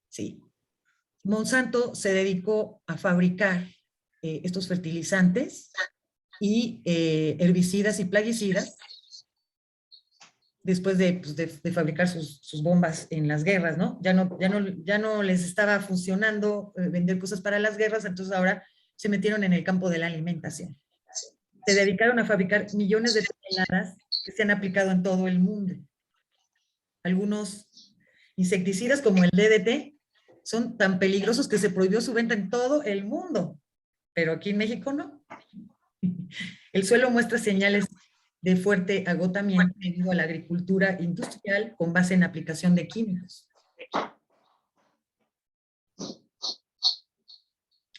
Sí. Monsanto se dedicó a fabricar estos fertilizantes y herbicidas y plaguicidas después de fabricar sus bombas en las guerras, ¿no? Ya no les estaba funcionando vender cosas para las guerras, entonces ahora se metieron en el campo de la alimentación. Se dedicaron a fabricar millones de toneladas que se han aplicado en todo el mundo. Algunos insecticidas como el DDT son tan peligrosos que se prohibió su venta en todo el mundo, pero aquí en México no. El suelo muestra señales de fuerte agotamiento debido a la agricultura industrial con base en aplicación de químicos.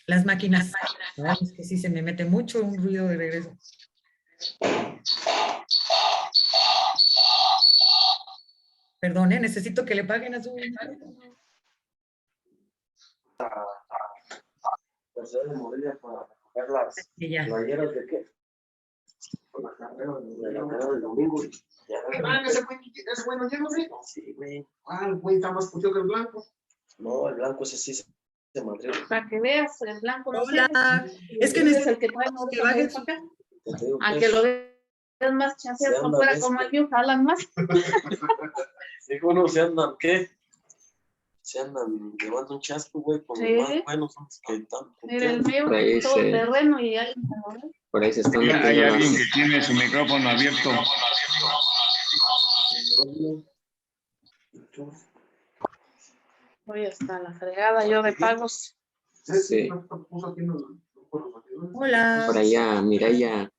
Las máquinas, ay, es que sí se me mete mucho un ruido de regreso. Perdón, necesito que le paguen a su... Pues de Morelia para recoger las playeras de qué? De la carrera del domingo. Ese güey no llega, ¿sí? Sí, güey. El güey está más puto que el blanco. No, el blanco ese sí se madrió. Para que veas, el blanco no Hola, es que es el que trae que bajen para acá. Te digo, A pues, que lo veas más chanceado se por anda fuera bestia. como el mío, jalan más. digo, no, se andan, ¿qué? Se andan llevando un chasco, güey, con Sí. los más buenos son los que están. Mira, el mío, Por ahí todo se- terreno y alguien se lo ve. Por ahí se están Hay metiendo alguien las... que tiene su micrófono abierto. Voy hasta la fregada yo de pagos. Sí. Hola. Por ahí a Mireya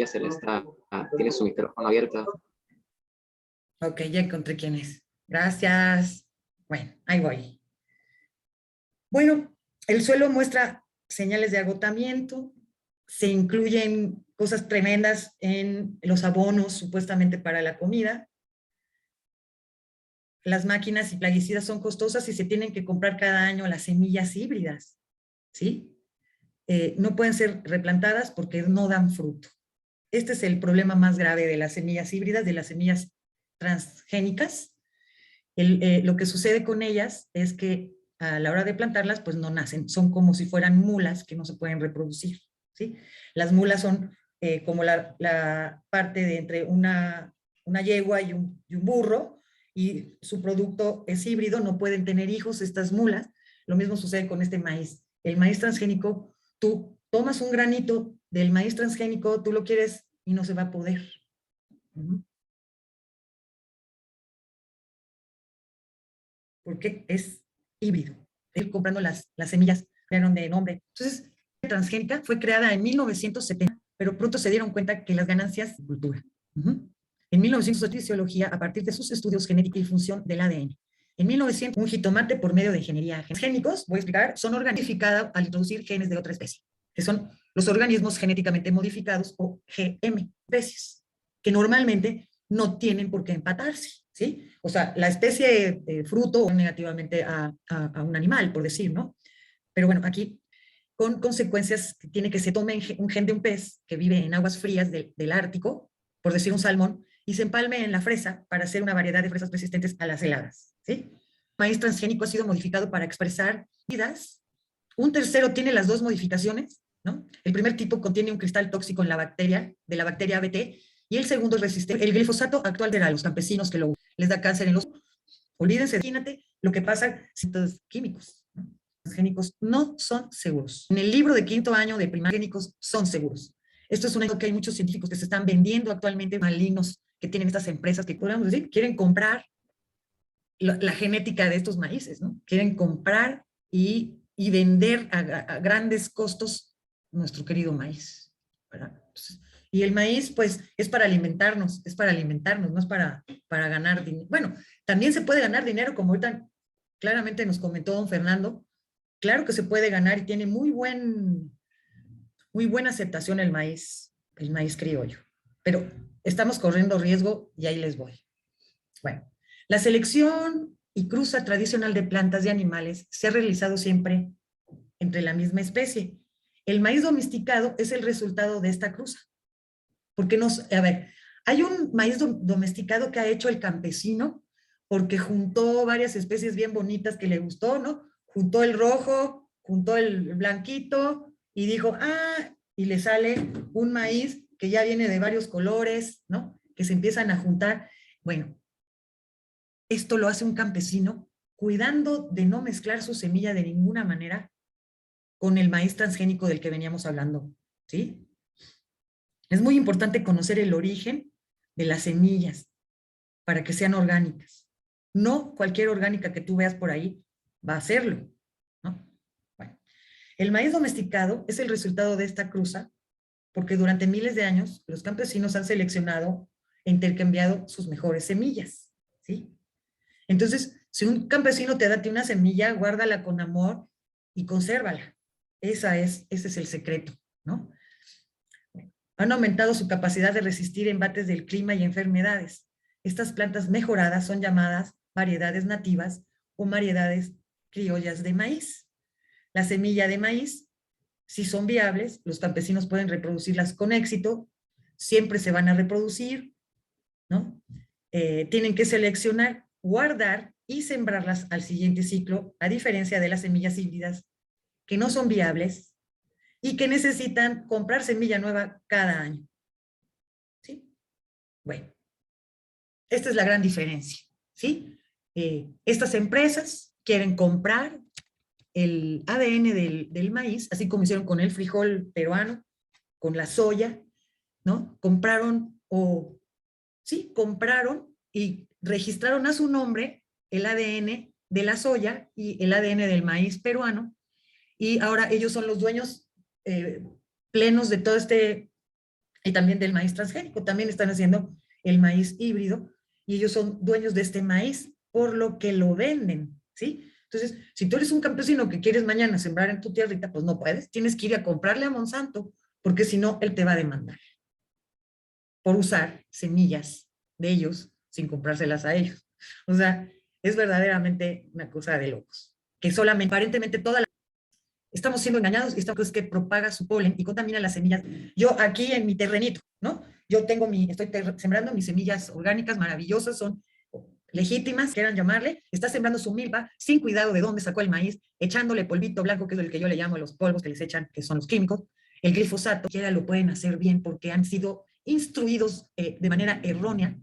se le está... tiene su micrófono abierto. Ok, ya encontré quién es. Gracias. Bueno, ahí voy. Bueno, el suelo muestra señales de agotamiento, se incluyen cosas tremendas en los abonos supuestamente para la comida. Las máquinas y plaguicidas son costosas y se tienen que comprar cada año las semillas híbridas, ¿sí? No pueden ser replantadas porque no dan fruto. Este es el problema más grave de las semillas híbridas, de las semillas transgénicas. Lo que sucede con ellas es que a la hora de plantarlas, pues no nacen, son como si fueran mulas que no se pueden reproducir, ¿sí? Las mulas son como la parte de entre una yegua y un burro, y su producto es híbrido, no pueden tener hijos estas mulas. Lo mismo sucede con este maíz. El maíz transgénico, tú tomas un granito del maíz transgénico, tú lo quieres y no se va a poder. Porque es híbrido. Ir comprando las semillas, crearon de nombre. Entonces, la transgénica fue creada en 1970, pero pronto se dieron cuenta que las ganancias de cultura. En 1980, fisiología a partir de sus estudios genética y función del ADN. En 1900, un jitomate por medio de ingeniería génicos, voy a explicar, son modificados al introducir genes de otra especie, que son los organismos genéticamente modificados o GM, especies, que normalmente no tienen por qué empatarse, ¿sí? O sea, la especie fruto negativamente a un animal, por decir, ¿no? Pero bueno, aquí con consecuencias que tiene que se tome un gen de un pez que vive en aguas frías del Ártico, por decir un salmón, y se empalme en la fresa para hacer una variedad de fresas resistentes a las heladas, ¿sí? El maíz transgénico ha sido modificado para expresar vidas. Un tercero tiene las dos modificaciones, ¿no? El primer tipo contiene un cristal tóxico en la bacteria, de la bacteria ABT, y el segundo es resistente. El glifosato actual de los campesinos que les da cáncer en los... Olvídense, imagínate lo que pasa si estos químicos, ¿no? Transgénicos no son seguros. En el libro de quinto año de primaria, transgénicos son seguros. Esto es un hecho que hay muchos científicos que se están vendiendo actualmente, malignos, que tienen estas empresas que, podríamos decir, quieren comprar la genética de estos maíces, ¿no? Quieren comprar y vender a grandes costos nuestro querido maíz, ¿verdad? Entonces, y el maíz, pues, es para alimentarnos, no es para ganar dinero. Bueno, también se puede ganar dinero, como ahorita claramente nos comentó don Fernando. Claro que se puede ganar y tiene muy buena aceptación el maíz criollo. Pero estamos corriendo riesgo y ahí les voy. Bueno, la selección y cruza tradicional de plantas y animales se ha realizado siempre entre la misma especie. El maíz domesticado es el resultado de esta cruza. Porque a ver, hay un maíz domesticado que ha hecho el campesino porque juntó varias especies bien bonitas que le gustó, ¿no? Juntó el rojo, juntó el blanquito y dijo, ah, y le sale un maíz que ya viene de varios colores, ¿no? Que se empiezan a juntar. Bueno, esto lo hace un campesino cuidando de no mezclar su semilla de ninguna manera con el maíz transgénico del que veníamos hablando, ¿sí? Es muy importante conocer el origen de las semillas para que sean orgánicas. No cualquier orgánica que tú veas por ahí va a hacerlo, ¿no? Bueno, el maíz domesticado es el resultado de esta cruza porque durante miles de años los campesinos han seleccionado e intercambiado sus mejores semillas, ¿sí? Entonces, si un campesino te da una semilla, guárdala con amor y consérvala. Ese es el secreto, ¿no? Han aumentado su capacidad de resistir embates del clima y enfermedades. Estas plantas mejoradas son llamadas variedades nativas o variedades criollas de maíz. La semilla de maíz, si son viables, los campesinos pueden reproducirlas con éxito, siempre se van a reproducir, ¿no? Tienen que seleccionar, guardar y sembrarlas al siguiente ciclo, a diferencia de las semillas híbridas que no son viables y que necesitan comprar semilla nueva cada año. ¿Sí? Bueno, esta es la gran diferencia, ¿sí? Estas empresas quieren comprar el ADN del maíz, así como hicieron con el frijol peruano, con la soya, ¿no? Compraron y registraron a su nombre el ADN de la soya y el ADN del maíz peruano, y ahora ellos son los dueños plenos de todo y también del maíz transgénico. También están haciendo el maíz híbrido, y ellos son dueños de este maíz, por lo que lo venden, ¿sí? Entonces, si tú eres un campesino que quieres mañana sembrar en tu tierrita, pues no puedes, tienes que ir a comprarle a Monsanto, porque si no, él te va a demandar por usar semillas de ellos sin comprárselas a ellos. O sea, es verdaderamente una cosa de locos, que solamente, aparentemente, estamos siendo engañados, y esta cosa es que propaga su polen y contamina las semillas. Yo aquí en mi terrenito, ¿no? Yo estoy sembrando mis semillas orgánicas maravillosas, son legítimas, quieran llamarle, está sembrando su milpa sin cuidado de dónde sacó el maíz, echándole polvito blanco, que es el que yo le llamo los polvos que les echan, que son los químicos, el glifosato, quiera lo pueden hacer bien porque han sido instruidos de manera errónea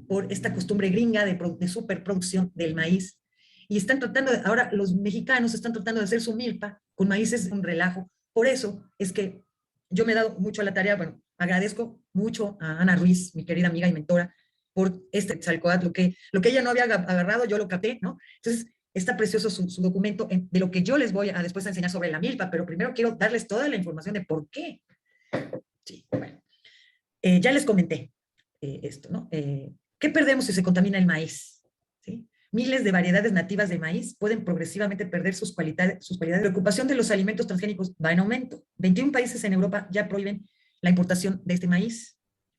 por esta costumbre gringa de superproducción del maíz. Y están tratando ahora los mexicanos están tratando de hacer su milpa con maíces, un relajo. Por eso es que yo me he dado mucho a la tarea, bueno, agradezco mucho a Ana Ruiz, mi querida amiga y mentora, por este Quetzalcóatl, lo que ella no había agarrado, yo lo capté, ¿no? Entonces, está precioso su documento de lo que yo les voy a después a enseñar sobre la milpa, pero primero quiero darles toda la información de por qué. Sí, bueno. Ya les comenté esto, ¿no? ¿Qué perdemos si se contamina el maíz? ¿Sí? Miles de variedades nativas de maíz pueden progresivamente perder sus cualidades. La preocupación de los alimentos transgénicos va en aumento. 21 países en Europa ya prohíben la importación de este maíz.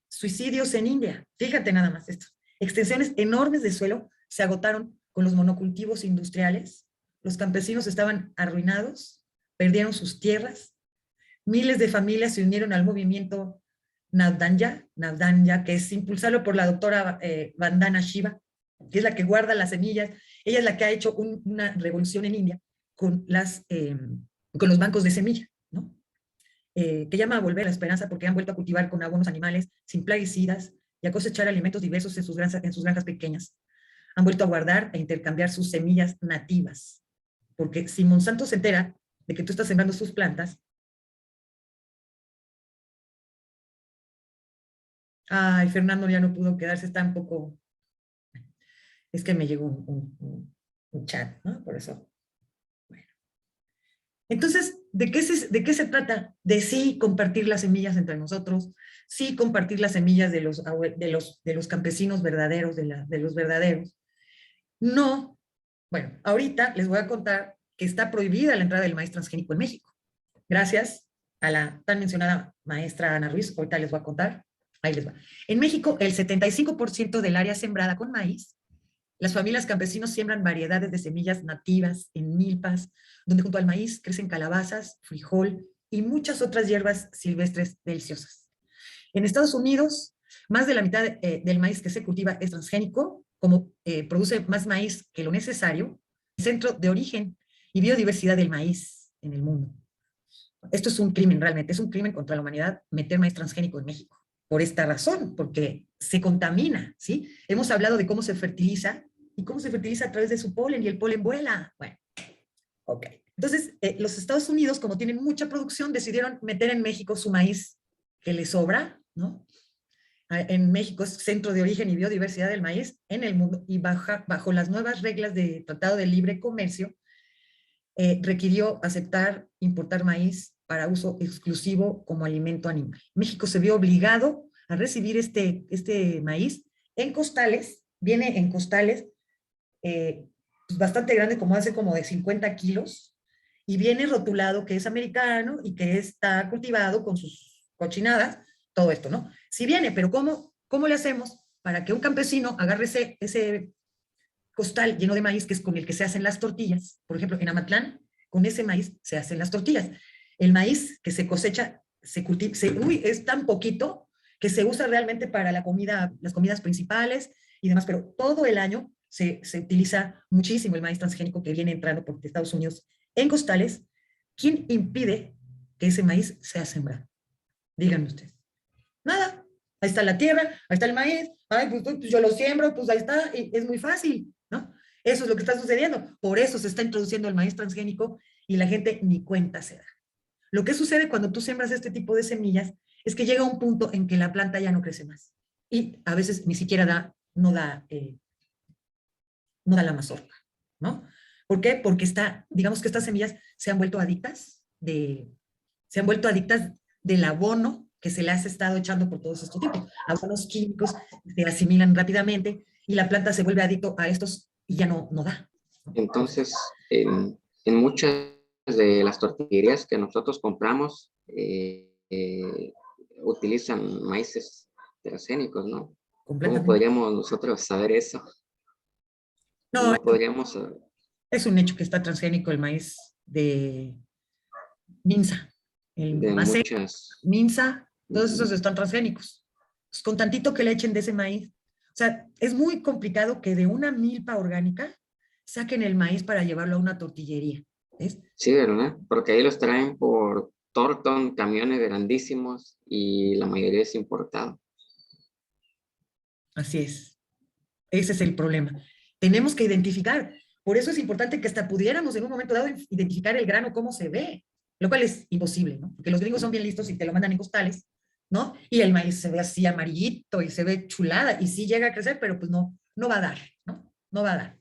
Suicidios en India. Fíjate nada más esto. Extensiones enormes de suelo se agotaron con los monocultivos industriales. Los campesinos estaban arruinados, perdieron sus tierras. Miles de familias se unieron al movimiento Navdanya, que es impulsado por la doctora Vandana Shiva, que es la que guarda las semillas. Ella es la que ha hecho una revolución en India con los bancos de semilla, ¿no? Que llama a volver a la esperanza porque han vuelto a cultivar con abonos animales sin plaguicidas y a cosechar alimentos diversos en sus granjas pequeñas. Han vuelto a guardar e intercambiar sus semillas nativas, porque si Monsanto se entera de que tú estás sembrando sus plantas, ay, Fernando ya no pudo quedarse, está un poco, es que me llegó un chat, ¿no? Por eso. Bueno. Entonces, ¿de qué se trata? De sí compartir las semillas entre nosotros, sí compartir las semillas de los campesinos verdaderos, de los verdaderos. No, bueno, ahorita les voy a contar que está prohibida la entrada del maíz transgénico en México. Gracias a la tan mencionada maestra Ana Ruiz, ahorita les voy a contar. Ahí les va. En México, el 75% del área sembrada con maíz, las familias campesinos siembran variedades de semillas nativas en milpas, donde junto al maíz crecen calabazas, frijol y muchas otras hierbas silvestres deliciosas. En Estados Unidos, más de la mitad del maíz que se cultiva es transgénico, como produce más maíz que lo necesario, centro de origen y biodiversidad del maíz en el mundo. Esto es un crimen realmente, es un crimen contra la humanidad meter maíz transgénico en México. Por esta razón, porque se contamina, ¿sí? Hemos hablado de cómo se fertiliza y cómo se fertiliza a través de su polen y el polen vuela. Bueno, ok. Entonces, los Estados Unidos, como tienen mucha producción, decidieron meter en México su maíz que les sobra, ¿no? En México es centro de origen y biodiversidad del maíz en el mundo y bajo las nuevas reglas de Tratado de Libre Comercio, requirió aceptar importar maíz para uso exclusivo como alimento animal. México se vio obligado a recibir este maíz en costales, viene en costales pues bastante grande, como hace como de 50 kilos, y viene rotulado que es americano y que está cultivado con sus cochinadas, todo esto, ¿no? Sí viene, pero ¿cómo le hacemos para que un campesino agarre ese costal lleno de maíz, que es con el que se hacen las tortillas? Por ejemplo, en Amatlán, con ese maíz se hacen las tortillas. El maíz que se cosecha, se cultiva, es tan poquito que se usa realmente para la comida, las comidas principales y demás, pero todo el año se utiliza muchísimo el maíz transgénico que viene entrando por Estados Unidos en costales. ¿Quién impide que ese maíz sea sembrado? Díganme ustedes. Nada. Ahí está la tierra, ahí está el maíz, ay, pues yo lo siembro, pues ahí está, es muy fácil, ¿no? Eso es lo que está sucediendo. Por eso se está introduciendo el maíz transgénico y la gente ni cuenta se da. Lo que sucede cuando tú siembras este tipo de semillas es que llega un punto en que la planta ya no crece más. Y a veces ni siquiera no da la mazorca, ¿no? ¿Por qué? Porque digamos que estas semillas se han vuelto adictas del abono que se le ha estado echando por todos estos tipos. Abonos químicos se asimilan rápidamente y la planta se vuelve adicto a estos y ya no da. Entonces, en muchas de las tortillerías que nosotros compramos, utilizan maíces transgénicos, ¿no? ¿Cómo podríamos nosotros saber eso? No, No podríamos... es un hecho que está transgénico el maíz de Minsa. El de Macé, muchas... Minsa, todos esos están transgénicos. Pues con tantito que le echen de ese maíz. O sea, es muy complicado que de una milpa orgánica saquen el maíz para llevarlo a una tortillería. ¿Ves? Sí, ¿verdad? Porque ahí los traen por tortón, camiones grandísimos y la mayoría es importado. Así es. Ese es el problema. Tenemos que identificar. Por eso es importante que hasta pudiéramos en un momento dado identificar el grano, cómo se ve, lo cual es imposible, ¿no? Porque los gringos son bien listos y te lo mandan en costales, ¿no? Y el maíz se ve así amarillito y se ve chulada y sí llega a crecer, pero pues no va a dar, ¿no? No va a dar.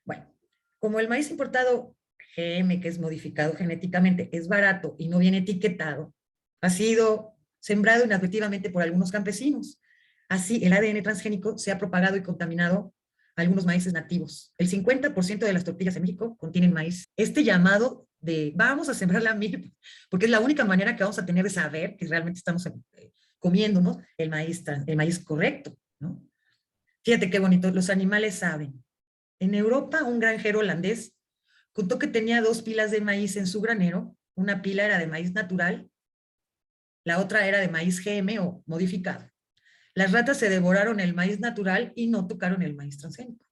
Bueno, como el maíz importado GM, que es modificado genéticamente, es barato y no viene etiquetado, ha sido sembrado inadvertidamente por algunos campesinos. Así, el ADN transgénico se ha propagado y contaminado a algunos maíces nativos. El 50% de las tortillas en México contienen maíz. Este llamado de vamos a sembrar la milpa, porque es la única manera que vamos a tener de saber que realmente estamos comiéndonos el maíz correcto, ¿no? Fíjate qué bonito, los animales saben. En Europa, un granjero holandés contó que tenía 2 pilas de maíz en su granero. Una pila era de maíz natural, la otra era de maíz GM o modificado. Las ratas se devoraron el maíz natural y no tocaron el maíz transgénico.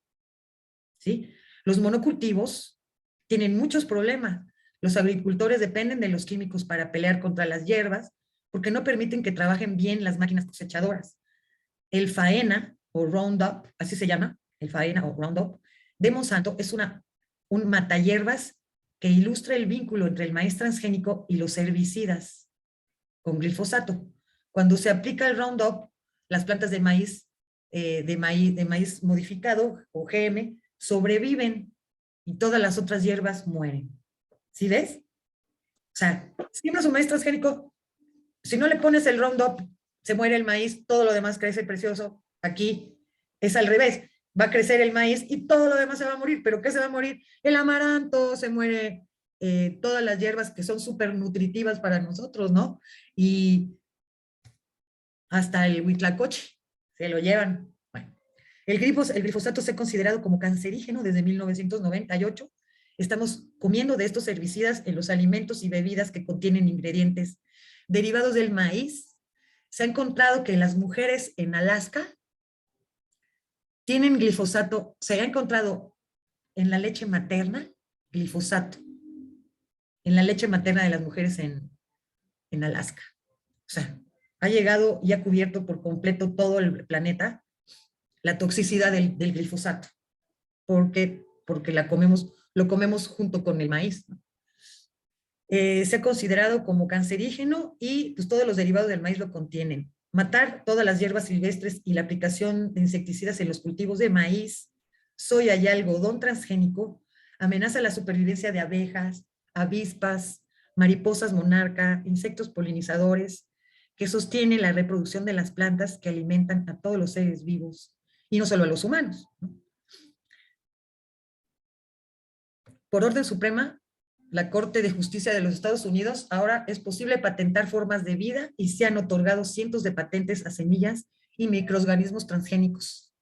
¿Sí? Los monocultivos tienen muchos problemas. Los agricultores dependen de los químicos para pelear contra las hierbas porque no permiten que trabajen bien las máquinas cosechadoras. El faena o Roundup, así se llama, el faena o Roundup, de Monsanto es un matahierbas que ilustra el vínculo entre el maíz transgénico y los herbicidas con glifosato. Cuando se aplica el Roundup, las plantas de maíz modificado o GM sobreviven y todas las otras hierbas mueren. ¿Sí ves? O sea, siembras un maíz transgénico, si no le pones el Roundup, se muere el maíz, todo lo demás crece precioso. Aquí es al revés, va a crecer el maíz y todo lo demás se va a morir. ¿Pero qué se va a morir? El amaranto, se muere todas las hierbas que son súper nutritivas para nosotros, ¿no? Y hasta el huitlacoche se lo llevan. Bueno, el glifosato se ha considerado como cancerígeno desde 1998. Estamos comiendo de estos herbicidas en los alimentos y bebidas que contienen ingredientes derivados del maíz. Se ha encontrado que las mujeres en Alaska tienen glifosato, se ha encontrado en la leche materna, glifosato, en la leche materna de las mujeres en Alaska. O sea, ha llegado y ha cubierto por completo todo el planeta la toxicidad del glifosato, porque lo comemos junto con el maíz, ¿no? Se ha considerado como cancerígeno y pues, todos los derivados del maíz lo contienen. Matar todas las hierbas silvestres y la aplicación de insecticidas en los cultivos de maíz, soya y algodón transgénico amenaza la supervivencia de abejas, avispas, mariposas monarca, insectos polinizadores, que sostienen la reproducción de las plantas que alimentan a todos los seres vivos, y no solo a los humanos, ¿no? Por orden suprema, la Corte de Justicia de los Estados Unidos, ahora es posible patentar formas de vida y se han otorgado cientos de patentes a semillas y microorganismos transgénicos.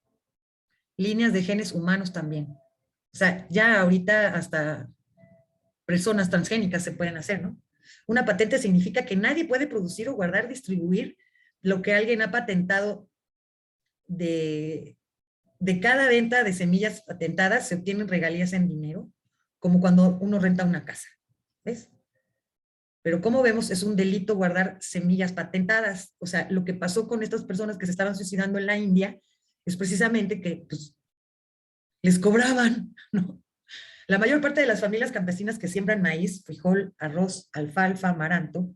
Líneas de genes humanos también. O sea, ya ahorita hasta personas transgénicas se pueden hacer, ¿no? Una patente significa que nadie puede producir o guardar, distribuir lo que alguien ha patentado. De cada venta de semillas patentadas se obtienen regalías en dinero, como cuando uno renta una casa, ¿ves? Pero como vemos, es un delito guardar semillas patentadas. O sea, lo que pasó con estas personas que se estaban suicidando en la India es precisamente que pues, les cobraban, ¿no? La mayor parte de las familias campesinas que siembran maíz, frijol, arroz, alfalfa, amaranto,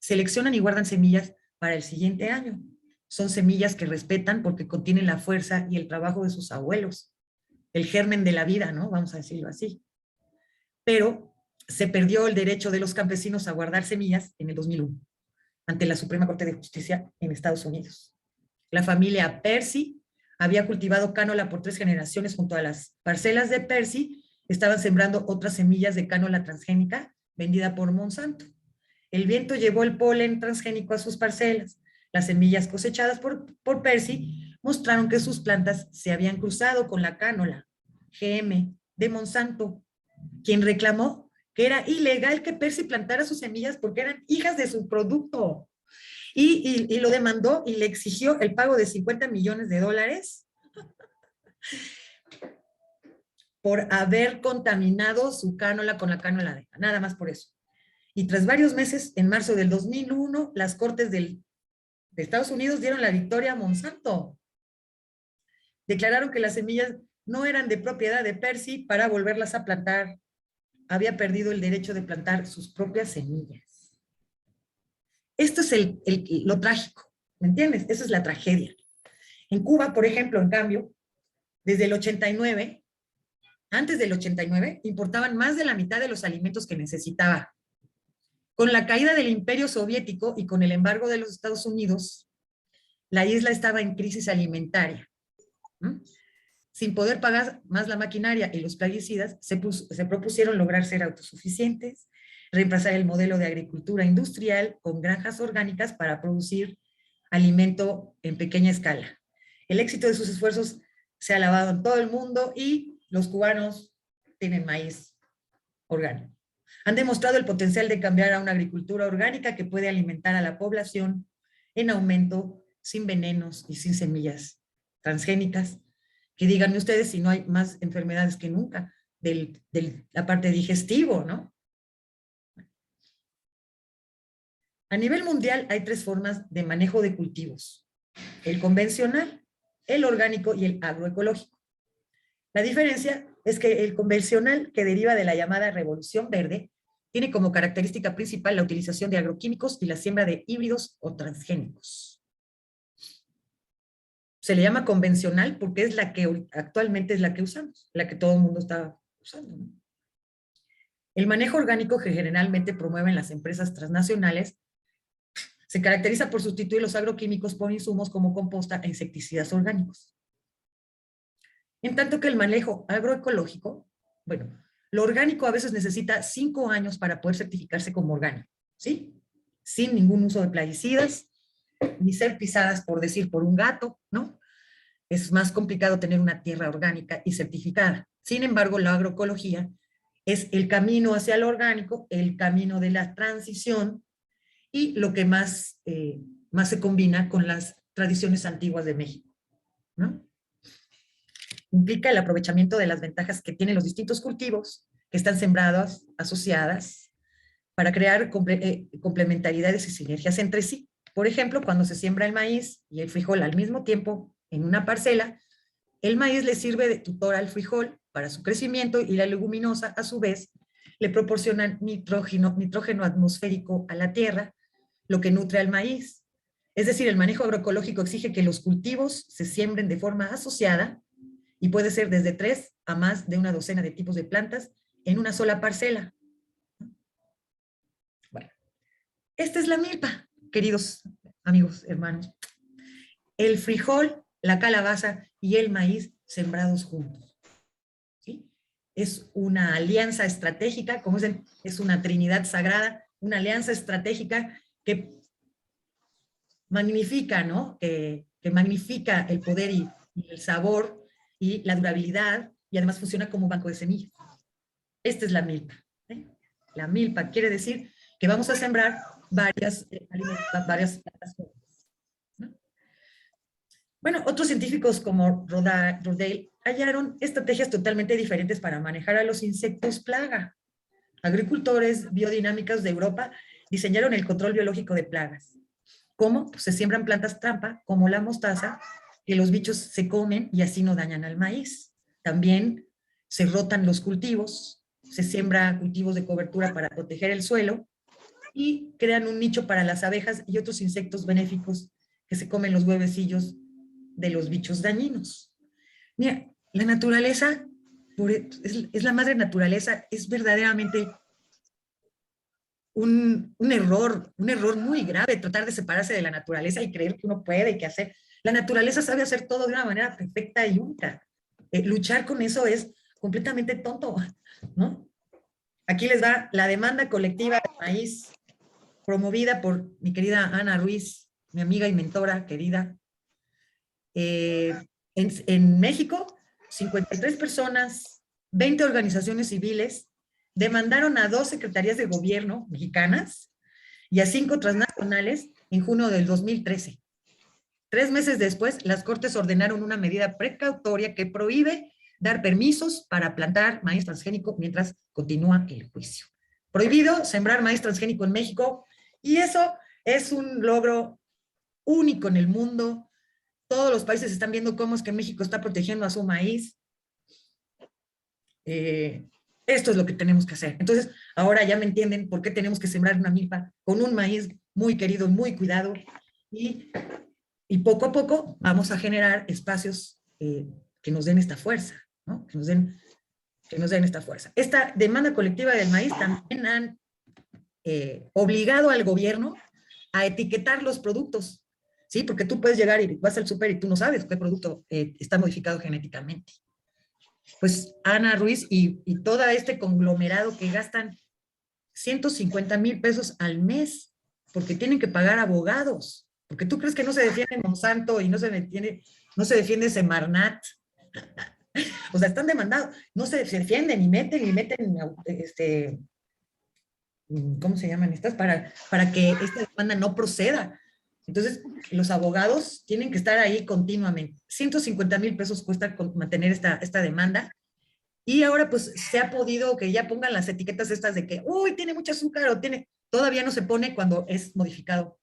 seleccionan y guardan semillas para el siguiente año. Son semillas que respetan porque contienen la fuerza y el trabajo de sus abuelos, el germen de la vida, ¿no? Vamos a decirlo así. Pero se perdió el derecho de los campesinos a guardar semillas en el 2001, ante la Suprema Corte de Justicia en Estados Unidos. La familia Percy había cultivado cánola por 3 generaciones junto a las parcelas de Percy, estaban sembrando otras semillas de cánola transgénica vendida por Monsanto. El viento llevó el polen transgénico a sus parcelas. Las semillas cosechadas por Percy mostraron que sus plantas se habían cruzado con la cánola GM de Monsanto, quien reclamó que era ilegal que Percy plantara sus semillas porque eran hijas de su producto. Y lo demandó y le exigió el pago de $50 millones por haber contaminado su cánola con la cánola de nada más por eso. Y tras varios meses, en marzo del 2001, las cortes de Estados Unidos dieron la victoria a Monsanto. Declararon que las semillas no eran de propiedad de Percy para volverlas a plantar. Había perdido el derecho de plantar sus propias semillas. Esto es lo trágico, ¿me entiendes? Esa es la tragedia. En Cuba, por ejemplo, en cambio, desde el 89, antes del 89, importaban más de la mitad de los alimentos que necesitaba. Con la caída del Imperio Soviético y con el embargo de los Estados Unidos, la isla estaba en crisis alimentaria. Sin poder pagar más la maquinaria y los plaguicidas, se propusieron lograr ser autosuficientes, reemplazar el modelo de agricultura industrial con granjas orgánicas para producir alimento en pequeña escala. El éxito de sus esfuerzos se ha alabado en todo el mundo y los cubanos tienen maíz orgánico. Han demostrado el potencial de cambiar a una agricultura orgánica que puede alimentar a la población en aumento, sin venenos y sin semillas transgénicas. Que díganme ustedes si no hay más enfermedades que nunca de la parte digestivo, ¿no? A nivel mundial hay 3 formas de manejo de cultivos: el convencional, el orgánico y el agroecológico. La diferencia es que el convencional, que deriva de la llamada revolución verde, tiene como característica principal la utilización de agroquímicos y la siembra de híbridos o transgénicos. Se le llama convencional porque es la que actualmente es la que usamos, la que todo el mundo está usando, ¿no? El manejo orgánico, que generalmente promueven las empresas transnacionales, se caracteriza por sustituir los agroquímicos por insumos como composta e insecticidas orgánicos. En tanto que el manejo agroecológico, bueno, lo orgánico a veces necesita 5 años para poder certificarse como orgánico, ¿sí? Sin ningún uso de plaguicidas, ni ser pisadas, por decir, por un gato, ¿no? Es más complicado tener una tierra orgánica y certificada. Sin embargo, la agroecología es el camino hacia lo orgánico, el camino de la transición y lo que más se combina con las tradiciones antiguas de México, ¿no? implica el aprovechamiento de las ventajas que tienen los distintos cultivos que están sembrados, asociadas, para crear complementariedades y sinergias entre sí. Por ejemplo, cuando se siembra el maíz y el frijol al mismo tiempo en una parcela, el maíz le sirve de tutor al frijol para su crecimiento y la leguminosa, a su vez, le proporciona nitrógeno atmosférico a la tierra, lo que nutre al maíz. Es decir, el manejo agroecológico exige que los cultivos se siembren de forma asociada y puede ser desde 3 a más de una docena de tipos de plantas en una sola parcela. Bueno, esta es la milpa, queridos amigos, hermanos. El frijol, la calabaza y el maíz sembrados juntos. ¿Sí? Es una alianza estratégica, como dicen, es una trinidad sagrada, una alianza estratégica que magnifica, ¿no? Que magnifica el poder y el sabor y la durabilidad, y además funciona como banco de semillas. Esta es la milpa. ¿Eh? La milpa quiere decir que vamos a sembrar varias plantas juntas, ¿no? Bueno, otros científicos como Rodale hallaron estrategias totalmente diferentes para manejar a los insectos plaga. Agricultores biodinámicos de Europa diseñaron el control biológico de plagas. ¿Cómo? Pues se siembran plantas trampa, como la mostaza, que los bichos se comen y así no dañan al maíz. También se rotan los cultivos, se siembra cultivos de cobertura para proteger el suelo y crean un nicho para las abejas y otros insectos benéficos que se comen los huevecillos de los bichos dañinos. Mira, la naturaleza es la madre naturaleza, es verdaderamente un error muy grave tratar de separarse de la naturaleza y creer que uno puede y que hacer. La naturaleza sabe hacer todo de una manera perfecta y única. Luchar con eso es completamente tonto, ¿no? Aquí les va la demanda colectiva de maíz promovida por mi querida Ana Ruiz, mi amiga y mentora querida. En México, 53 personas, 20 organizaciones civiles, demandaron a 2 secretarías de gobierno mexicanas y a 5 transnacionales en junio del 2013. 3 meses después, las Cortes ordenaron una medida precautoria que prohíbe dar permisos para plantar maíz transgénico mientras continúa el juicio. Prohibido sembrar maíz transgénico en México, y eso es un logro único en el mundo. Todos los países están viendo cómo es que México está protegiendo a su maíz. Esto es lo que tenemos que hacer. Entonces, ahora ya me entienden por qué tenemos que sembrar una milpa con un maíz muy querido, muy cuidado, y poco a poco vamos a generar espacios que nos den esta fuerza, ¿no? Que nos den esta fuerza. Esta demanda colectiva del maíz también han obligado al gobierno a etiquetar los productos, ¿sí? Porque tú puedes llegar y vas al súper y tú no sabes qué producto está modificado genéticamente. Pues Ana Ruiz y todo este conglomerado que gastan 150,000 pesos al mes porque tienen que pagar abogados, porque tú crees que no se defiende Monsanto y no se defiende Semarnat. O sea, están demandados, no se defienden y meten ¿cómo se llaman estas? Para que esta demanda no proceda. Entonces, los abogados tienen que estar ahí continuamente. 150,000 pesos cuesta mantener esta demanda. Y ahora pues se ha podido que ya pongan las etiquetas estas de que, uy, tiene mucho azúcar o tiene, todavía no se pone cuando es modificado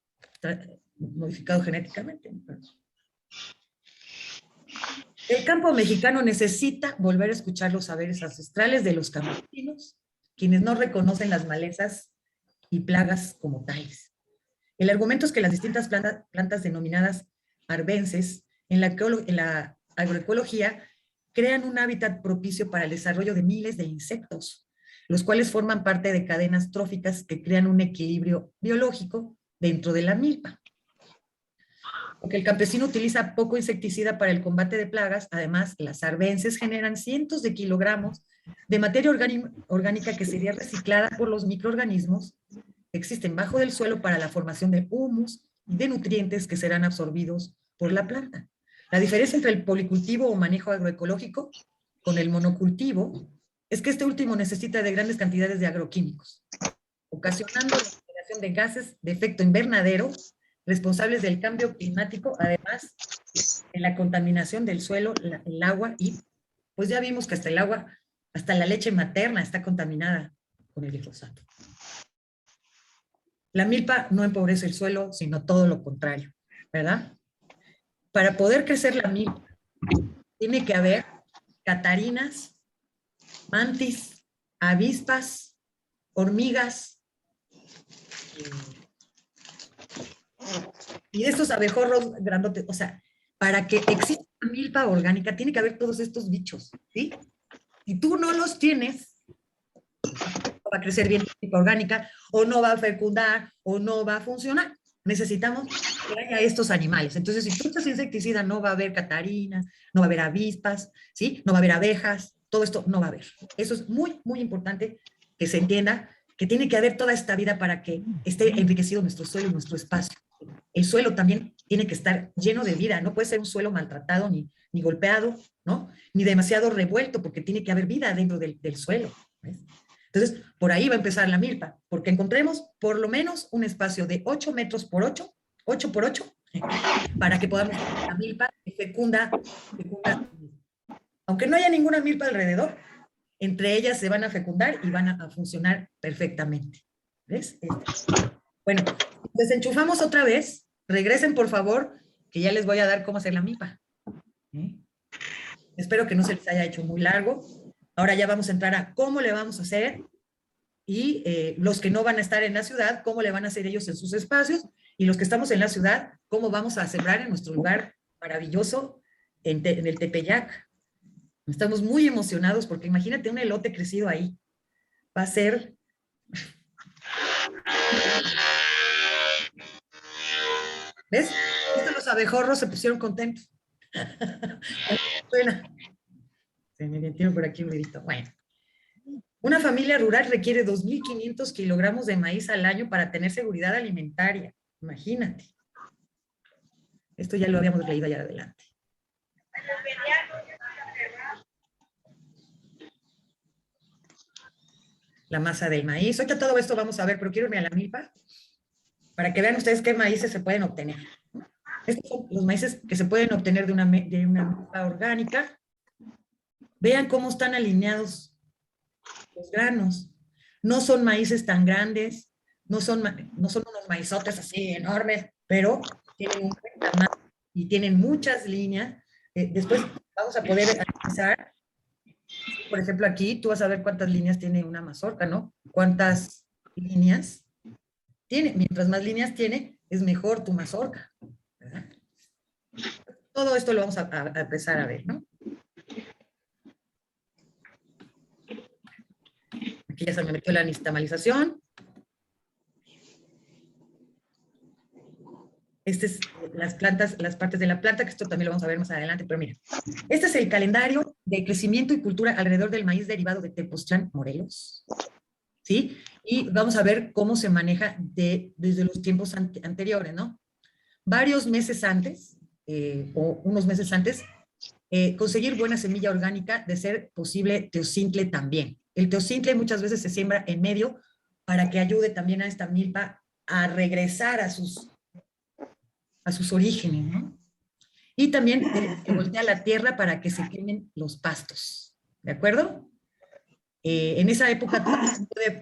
genéticamente. El campo mexicano necesita volver a escuchar los saberes ancestrales de los campesinos, quienes no reconocen las malezas y plagas como tales. El argumento es que las distintas plantas denominadas arbences en la agroecología crean un hábitat propicio para el desarrollo de miles de insectos, los cuales forman parte de cadenas tróficas que crean un equilibrio biológico dentro de la milpa. Porque el campesino utiliza poco insecticida para el combate de plagas, además las arbences generan cientos de kilogramos de materia orgánica que sería reciclada por los microorganismos que existen bajo del suelo para la formación de humus y de nutrientes que serán absorbidos por la planta. La diferencia entre el policultivo o manejo agroecológico con el monocultivo es que este último necesita de grandes cantidades de agroquímicos, ocasionando la generación de gases de efecto invernadero responsables del cambio climático, además de la contaminación del suelo, el agua y pues ya vimos que hasta el agua, hasta la leche materna está contaminada con el glifosato. La milpa no empobrece el suelo, sino todo lo contrario, ¿verdad? Para poder crecer la milpa, tiene que haber catarinas, mantis, avispas, hormigas, y de estos abejorros grandotes. O sea, para que exista una milpa orgánica, tiene que haber todos estos bichos, ¿sí? Si tú no los tienes, no va a crecer bien la milpa orgánica, o no va a fecundar, o no va a funcionar. Necesitamos que haya estos animales. Entonces, si tú echas insecticida, no va a haber catarinas, no va a haber avispas, ¿sí? No va a haber abejas, todo esto no va a haber. Eso es muy, muy importante que se entienda, que tiene que haber toda esta vida para que esté enriquecido nuestro suelo y nuestro espacio. El suelo también tiene que estar lleno de vida, no puede ser un suelo maltratado ni golpeado, ¿no? Ni demasiado revuelto, porque tiene que haber vida dentro del suelo, ¿ves? Entonces, por ahí va a empezar la milpa, porque encontremos por lo menos un espacio de 8 metros por 8, 8 por 8, para que podamos tener la milpa fecunda. Aunque no haya ninguna milpa alrededor, entre ellas se van a fecundar y van a funcionar perfectamente. ¿Ves? Bueno, desenchufamos otra vez. Regresen, por favor, que ya les voy a dar cómo hacer la milpa. Espero que no se les haya hecho muy largo. Ahora ya vamos a entrar a cómo le vamos a hacer, y los que no van a estar en la ciudad, cómo le van a hacer ellos en sus espacios, y los que estamos en la ciudad, cómo vamos a sembrar en nuestro lugar maravilloso en el Tepeyac. Estamos muy emocionados porque imagínate un elote crecido ahí. Va a ser... ¿Ves? Los abejorros se pusieron contentos. Bueno, se me metieron por aquí un dedito. Bueno. Una familia rural requiere 2.500 kilogramos de maíz al año para tener seguridad alimentaria. Imagínate. Esto ya lo habíamos leído allá adelante. La masa del maíz. Ahorita todo esto vamos a ver, pero quiero irme a la milpa para que vean ustedes qué maíces se pueden obtener. Estos son los maíces que se pueden obtener de una milpa orgánica. Vean cómo están alineados los granos. No son maíces tan grandes, no son unos maizotes así enormes, pero tienen un buen tamaño y tienen muchas líneas. Después vamos a poder analizar. Por ejemplo, aquí tú vas a ver cuántas líneas tiene una mazorca, ¿no? ¿Cuántas líneas tiene? Mientras más líneas tiene, es mejor tu mazorca, ¿verdad? Todo esto lo vamos a empezar a ver, ¿no? Aquí ya se me metió la nixtamalización. Este es las plantas, las partes de la planta, que esto también lo vamos a ver más adelante, pero mira. Este es el calendario de crecimiento y cultura alrededor del maíz derivado de Tepoztlán, Morelos. ¿Sí? Y vamos a ver cómo se maneja desde los tiempos anteriores, ¿no? Varios meses antes, o unos meses antes, conseguir buena semilla orgánica, de ser posible teocintle también. El teocintle muchas veces se siembra en medio para que ayude también a esta milpa a regresar a sus orígenes, ¿no? Y también se voltea la tierra para que se quemen los pastos, ¿de acuerdo? En esa época,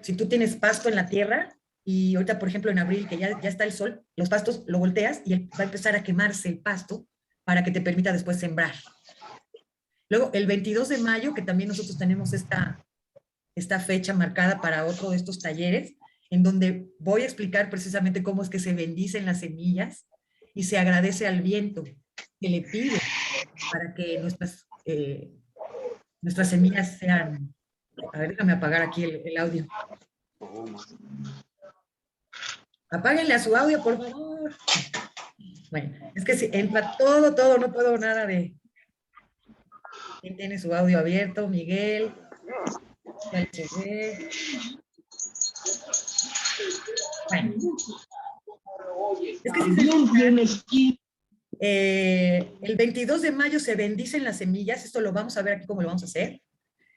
si tú tienes pasto en la tierra, y ahorita, por ejemplo, en abril, que ya está el sol, los pastos lo volteas y va a empezar a quemarse el pasto para que te permita después sembrar. Luego, el 22 de mayo, que también nosotros tenemos esta fecha marcada para otro de estos talleres, en donde voy a explicar precisamente cómo es que se bendicen las semillas y se agradece al viento que le pide para que nuestras semillas sean... A ver, déjame apagar aquí el audio. Apáguenle a su audio, por favor. Bueno, es que si entra todo, no puedo nada de... ¿Quién tiene su audio abierto? Miguel. Bueno. Es que si el 22 de mayo se bendicen las semillas. Esto lo vamos a ver aquí cómo lo vamos a hacer.